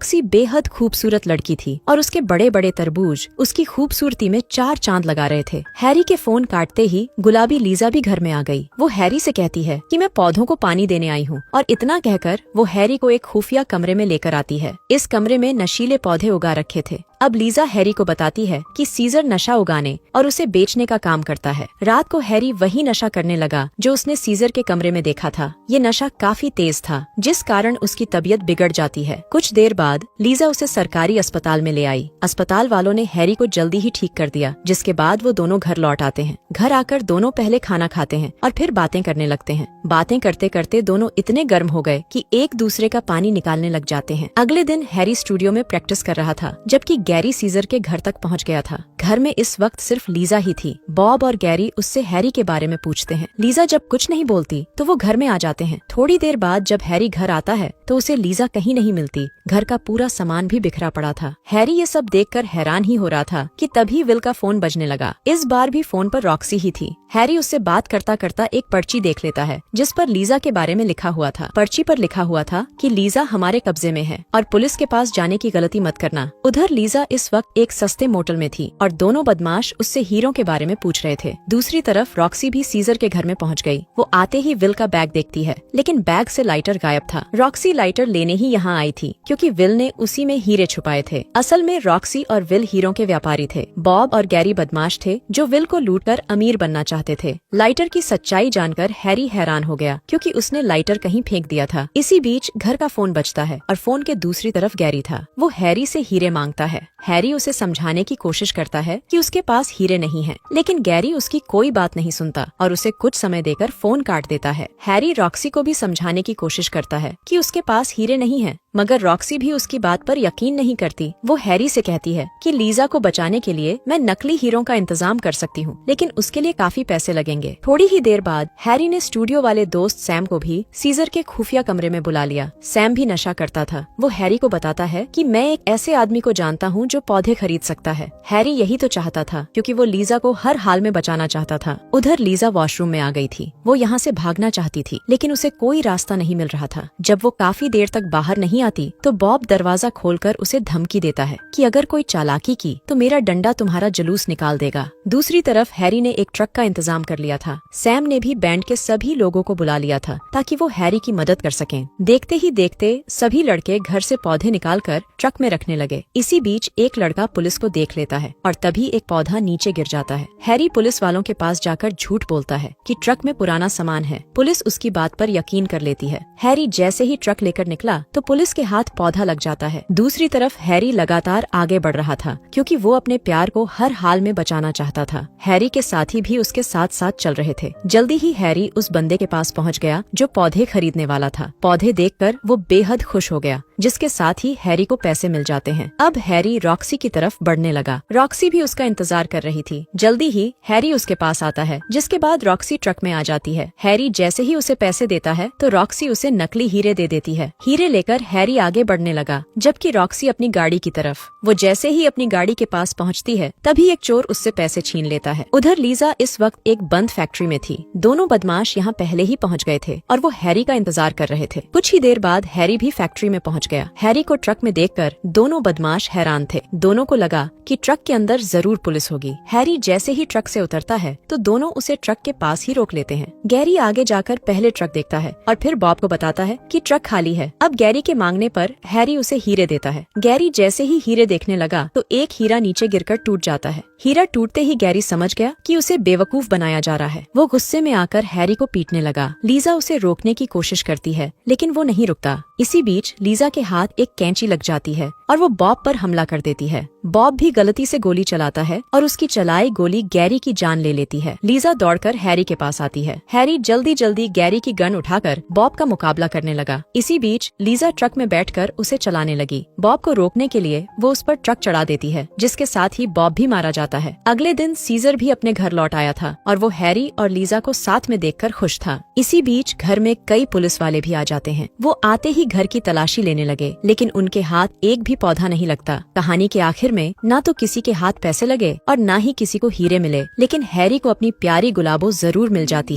Roxy बेहद खूबसूरत लड़की थी और उसके बड़े बड़े तरबूज उसकी खूबसूरती में 4 चांद लगा रहे थे। हैरी के फोन काटते ही गुलाबी लीजा भी घर में आ गई। वो हैरी से कहती है कि मैं पौधों को पानी देने आई हूँ, और इतना कहकर वो हैरी को एक खुफिया कमरे में लेकर आती है। इस कमरे में नशीले पौधे उगा रखे थे। अब लीजा हैरी को बताती है कि सीजर नशा उगाने और उसे बेचने का काम करता है। रात को हैरी वही नशा करने लगा जो उसने सीजर के कमरे में देखा था। ये नशा काफी तेज था, जिस कारण उसकी तबीयत बिगड़ जाती है। कुछ देर बाद लीजा उसे सरकारी अस्पताल में ले आई। अस्पताल वालों ने हैरी को जल्दी ही ठीक कर दिया, जिसके बाद वो दोनों घर लौट आते हैं। घर आकर दोनों पहले खाना खाते हैं और फिर बातें करने लगते हैं। बातें करते करते दोनों इतने गर्म हो गए कि एक दूसरे का पानी निकालने लग जाते हैं। अगले दिन हैरी स्टूडियो में प्रैक्टिस कर रहा था, जबकि गैरी सीजर के घर तक पहुंच गया था। घर में इस वक्त सिर्फ लीजा ही थी। बॉब और गैरी उससे हैरी के बारे में पूछते हैं। लीजा जब कुछ नहीं बोलती तो वो घर में आ जाते हैं। थोड़ी देर बाद जब हैरी घर आता है तो उसे लीजा कहीं नहीं मिलती। घर का पूरा सामान भी बिखरा पड़ा था। हैरी ये सब देखकर हैरान ही हो रहा था कि तभी विल का फोन बजने लगा। इस बार भी फोन पर रॉक्सी ही थी। हैरी उससे बात करता करता एक पर्ची देख लेता है, जिस पर लीजा के बारे में लिखा हुआ था। पर्ची पर लिखा हुआ था कि लीजा हमारे कब्जे में है और पुलिस के पास जाने की गलती मत करना। उधर लीजा इस वक्त एक सस्ते मोटल में थी और दोनों बदमाश उससे हीरो के बारे में पूछ रहे थे। दूसरी तरफ रॉक्सी भी सीजर के घर में पहुंच गई। वो आते ही विल का बैग देखती है, लेकिन बैग से लाइटर गायब था। रॉक्सी लाइटर लेने ही यहाँ आई थी क्योंकि विल ने उसी में हीरे छुपाए थे। असल में रॉक्सी और विल हीरो के व्यापारी थे। बॉब और गैरी बदमाश थे जो विल को लूटकर अमीर बनना चाहते थे। लाइटर की सच्चाई जानकर हैरी हैरान हो गया क्योंकि उसने लाइटर कहीं फेंक दिया था। इसी बीच घर का फोन बजता है और फोन के दूसरी तरफ गैरी था। वो हैरी से हीरे मांगता है। हैरी उसे समझाने की कोशिश करता है कि उसके पास हीरे नहीं हैं, लेकिन गैरी उसकी कोई बात नहीं सुनता और उसे कुछ समय देकर फोन काट देता है। हैरी रॉक्सी को भी समझाने की कोशिश करता है कि उसके पास हीरे नहीं हैं, मगर रॉक्सी भी उसकी बात पर यकीन नहीं करती। वो हैरी से कहती है कि लीजा को बचाने के लिए मैं नकली हीरों का इंतजाम कर सकती हूँ, लेकिन उसके लिए काफी पैसे लगेंगे। थोड़ी ही देर बाद हैरी ने स्टूडियो वाले दोस्त सैम को भी सीजर के खुफिया कमरे में बुला लिया। सैम भी नशा करता था। वो हैरी को बताता है कि मैं एक ऐसे आदमी को जानता हूँ जो पौधे खरीद सकता है। हैरी यही तो चाहता था क्योंकि वो लीजा को हर हाल में बचाना चाहता था। उधर लीजा वॉशरूम में आ गई थी। वो यहाँ से भागना चाहती थी, लेकिन उसे कोई रास्ता नहीं मिल रहा था। जब वो काफी देर तक बाहर नहीं आती तो बॉब दरवाजा खोलकर उसे धमकी देता है कि अगर कोई चालाकी की तो मेरा डंडा तुम्हारा जुलूस निकाल देगा। दूसरी तरफ हैरी ने एक ट्रक का इंतजाम कर लिया था। सैम ने भी बैंड के सभी लोगों को बुला लिया था ताकि वो हैरी की मदद कर सकें। देखते ही देखते सभी लड़के घर से पौधे निकालकर ट्रक में रखने लगे। इसी बीच एक लड़का पुलिस को देख लेता है और तभी एक पौधा नीचे गिर जाता है। हैरी पुलिस वालों के पास जाकर झूठ बोलता है कि ट्रक में पुराना सामान है। पुलिस उसकी बात पर यकीन कर लेती है। हैरी जैसे ही ट्रक लेकर निकला तो पुलिस के हाथ पौधा लग जाता है। दूसरी तरफ हैरी लगातार आगे बढ़ रहा था क्योंकि वो अपने प्यार को हर हाल में बचाना चाहता था। हैरी के साथी भी उसके साथ साथ चल रहे थे। जल्दी ही हैरी उस बंदे के पास पहुंच गया जो पौधे खरीदने वाला था। पौधे देखकर वो बेहद खुश हो गया, जिसके साथ ही हैरी को पैसे मिल जाते हैं। अब हैरी रॉक्सी की तरफ बढ़ने लगा। रॉक्सी भी उसका इंतजार कर रही थी। जल्दी ही हैरी उसके पास आता है, जिसके बाद रॉक्सी ट्रक में आ जाती है। हैरी जैसे ही उसे पैसे देता है तो रॉक्सी उसे नकली हीरे दे देती है। हीरे लेकर हैरी आगे बढ़ने लगा, जबकि रॉक्सी अपनी गाड़ी की तरफ। वो जैसे ही अपनी गाड़ी के पास पहुंचती है तभी एक चोर उससे पैसे छीन लेता है। उधर लीजा इस वक्त एक बंद फैक्ट्री में थी। दोनों बदमाश यहाँ पहले ही पहुँच गए थे और वो हैरी का इंतजार कर रहे थे। कुछ ही देर बाद हैरी भी फैक्ट्री में पहुँच गया। हैरी को ट्रक में देखकर दोनों बदमाश हैरान थे। दोनों को लगा कि ट्रक के अंदर जरूर पुलिस होगी। हैरी जैसे ही ट्रक से उतरता है तो दोनों उसे ट्रक के पास ही रोक लेते हैं। गैरी आगे जाकर पहले ट्रक देखता है और फिर बॉब को बताता है कि ट्रक खाली है। अब गैरी के मांगने पर हैरी उसे हीरे देता है। गैरी जैसे ही हीरे देखने लगा तो एक हीरा नीचे गिरकर टूट जाता है। हीरा टूटते ही गैरी समझ गया कि उसे बेवकूफ बनाया जा रहा है। वो गुस्से में आकर हैरी को पीटने लगा। लीजा उसे रोकने की कोशिश करती है, लेकिन वो नहीं रुकता। इसी बीच लीजा के हाथ एक कैंची लग जाती है और वो बॉब पर हमला कर देती है। बॉब भी गलती से गोली चलाता है और उसकी चलाई गोली गैरी की जान ले लेती है। लीजा दौड़कर हैरी के पास आती है। हैरी जल्दी जल्दी गैरी की गन उठाकर बॉब का मुकाबला करने लगा। इसी बीच लीजा ट्रक में बैठकर उसे चलाने लगी। बॉब को रोकने के लिए वो उस पर ट्रक चढ़ा देती है, जिसके साथ ही बॉब भी मारा जाता है। अगले दिन सीजर भी अपने घर लौट आया था और वो हैरी और लीजा को साथ में देखकर खुश था। इसी बीच घर में कई पुलिस वाले भी आ जाते हैं। वो आते ही घर की तलाशी लेने लगे, लेकिन उनके हाथ एक भी पौधा नहीं लगता। कहानी के आखिर में ना तो किसी के हाथ पैसे लगे और ना ही किसी को हीरे मिले, लेकिन हैरी को अपनी प्यारी गुलाबो जरूर मिल जाती है।